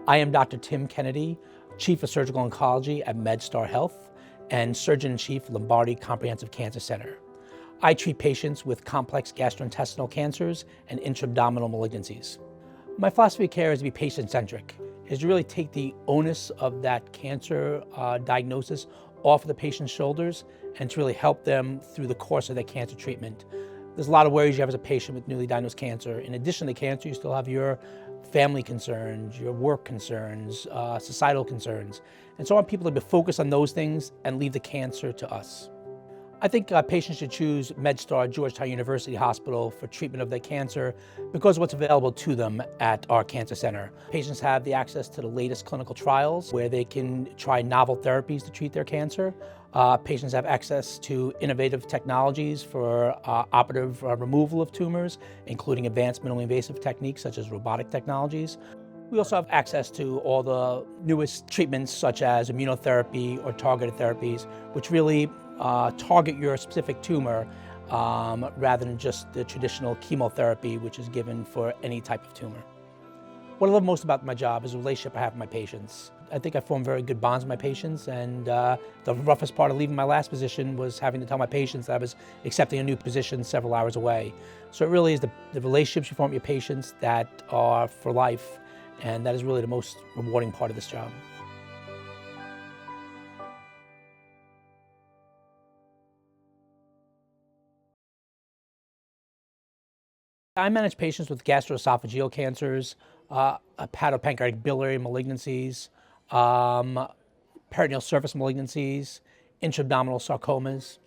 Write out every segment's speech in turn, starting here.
I am Dr. Tim Kennedy, Chief of Surgical Oncology at MedStar Health and Surgeon-in-Chief Lombardi Comprehensive Cancer Center. I treat patients with complex gastrointestinal cancers and intra-abdominal malignancies. My philosophy of care is to be patient-centric, is to really take the onus of that cancer diagnosis off of the patient's shoulders and to really help them through the course of their cancer treatment. There's a lot of worries you have as a patient with newly diagnosed cancer. In addition to cancer, you still have your family concerns, your work concerns, societal concerns. And so I want people to focus on those things and leave the cancer to us. I think patients should choose MedStar Georgetown University Hospital for treatment of their cancer because of what's available to them at our cancer center. Patients have the access to the latest clinical trials where they can try novel therapies to treat their cancer. Patients have access to innovative technologies for operative removal of tumors, including advanced minimally invasive techniques such as robotic technologies. We also have access to all the newest treatments such as immunotherapy or targeted therapies, which really target your specific tumor rather than just the traditional chemotherapy, which is given for any type of tumor. What I love most about my job is the relationship I have with my patients. I think I form very good bonds with my patients, and the roughest part of leaving my last position was having to tell my patients that I was accepting a new position several hours away. So it really is the relationships you form with your patients that are for life, and that is really the most rewarding part of this job. I manage patients with gastroesophageal cancers, hepatopancreatic biliary malignancies, peritoneal surface malignancies, intra-abdominal sarcomas.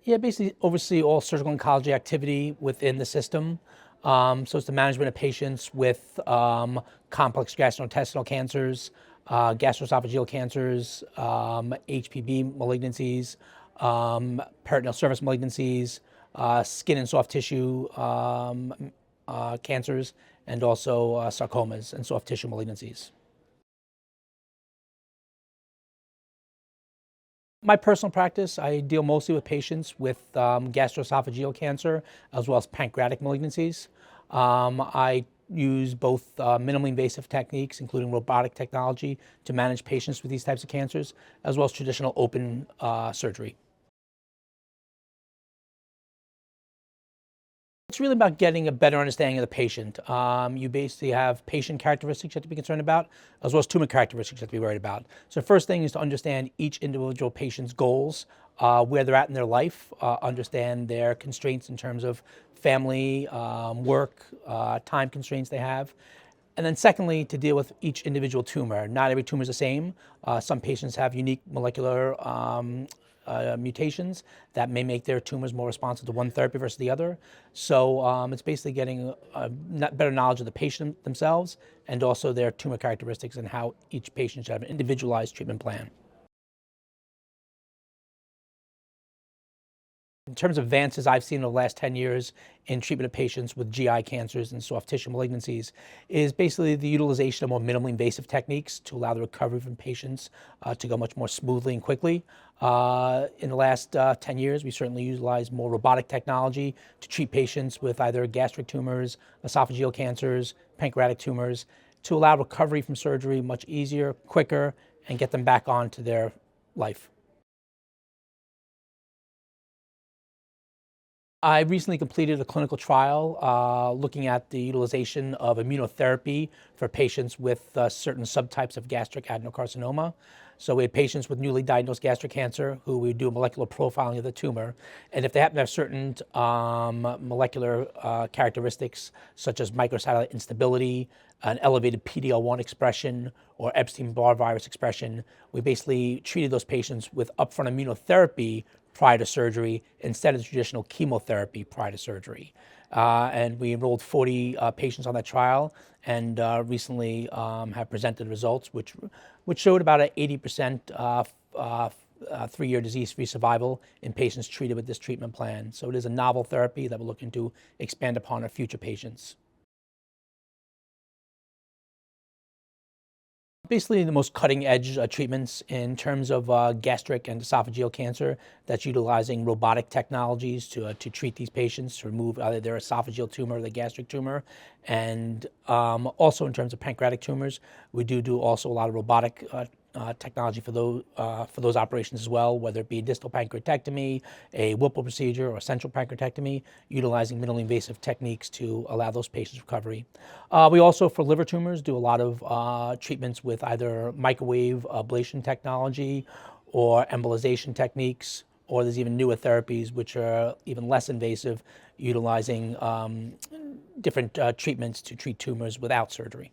Yeah, basically oversee all surgical oncology activity within the system. So it's the management of patients with complex gastrointestinal cancers, gastroesophageal cancers, HPB malignancies, peritoneal surface malignancies, skin and soft tissue cancers, and also sarcomas and soft tissue malignancies. My personal practice, I deal mostly with patients with gastroesophageal cancer as well as pancreatic malignancies. I use both minimally invasive techniques, including robotic technology, to manage patients with these types of cancers, as well as traditional open surgery. It's really about getting a better understanding of the patient. You basically have patient characteristics you have to be concerned about, as well as tumor characteristics you have to be worried about. So the first thing is to understand each individual patient's goals, where they're at in their life, understand their constraints in terms of family, work, time constraints they have. And then secondly, to deal with each individual tumor. Not every tumor is the same. Some patients have unique molecular mutations that may make their tumors more responsive to one therapy versus the other. So it's basically getting a better knowledge of the patient themselves and also their tumor characteristics and how each patient should have an individualized treatment plan. In terms of advances I've seen in the last 10 years in treatment of patients with GI cancers and soft tissue malignancies is basically the utilization of more minimally invasive techniques to allow the recovery from patients to go much more smoothly and quickly. In the last 10 years, we certainly utilized more robotic technology to treat patients with either gastric tumors, esophageal cancers, pancreatic tumors, to allow recovery from surgery much easier, quicker, and get them back on to their life. I recently completed a clinical trial looking at the utilization of immunotherapy for patients with certain subtypes of gastric adenocarcinoma. So we had patients with newly diagnosed gastric cancer who we would do a molecular profiling of the tumor. And if they happen to have certain molecular characteristics, such as microsatellite instability, an elevated PD-L1 expression, or Epstein-Barr virus expression, we basically treated those patients with upfront immunotherapy prior to surgery instead of the traditional chemotherapy prior to surgery. And we enrolled 40 patients on that trial and recently have presented results which showed about an 80% 3-year disease-free survival in patients treated with this treatment plan. So it is a novel therapy that we're looking to expand upon our future patients. Basically, the most cutting-edge treatments in terms of gastric and esophageal cancer. That's utilizing robotic technologies to treat these patients, to remove either their esophageal tumor or the gastric tumor. And also in terms of pancreatic tumors, we do also a lot of robotic technology for those operations as well, whether it be distal pancreatectomy, a Whipple procedure, or central pancreatectomy, utilizing minimally invasive techniques to allow those patients recovery. We also, for liver tumors, do a lot of treatments with either microwave ablation technology or embolization techniques, or there's even newer therapies which are even less invasive, utilizing different treatments to treat tumors without surgery.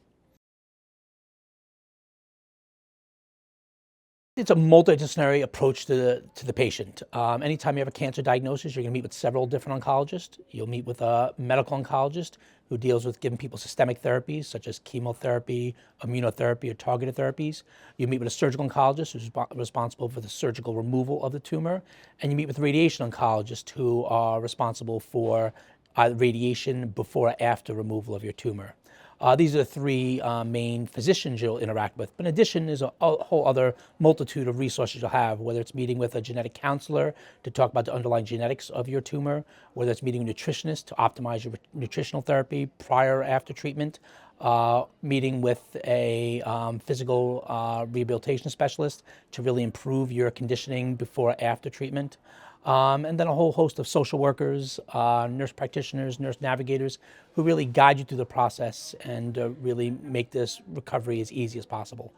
It's a multidisciplinary approach to the patient. Anytime you have a cancer diagnosis, you're going to meet with several different oncologists. You'll meet with a medical oncologist who deals with giving people systemic therapies such as chemotherapy, immunotherapy, or targeted therapies. You meet with a surgical oncologist who's responsible for the surgical removal of the tumor. And you meet with radiation oncologists who are responsible for radiation before or after removal of your tumor. These are the three main physicians you'll interact with. But in addition, there's a whole other multitude of resources you'll have, whether it's meeting with a genetic counselor to talk about the underlying genetics of your tumor, whether it's meeting a nutritionist to optimize your nutritional therapy prior or after treatment, meeting with a physical rehabilitation specialist to really improve your conditioning before or after treatment. And then a whole host of social workers, nurse practitioners, nurse navigators, who really guide you through the process and really make this recovery as easy as possible.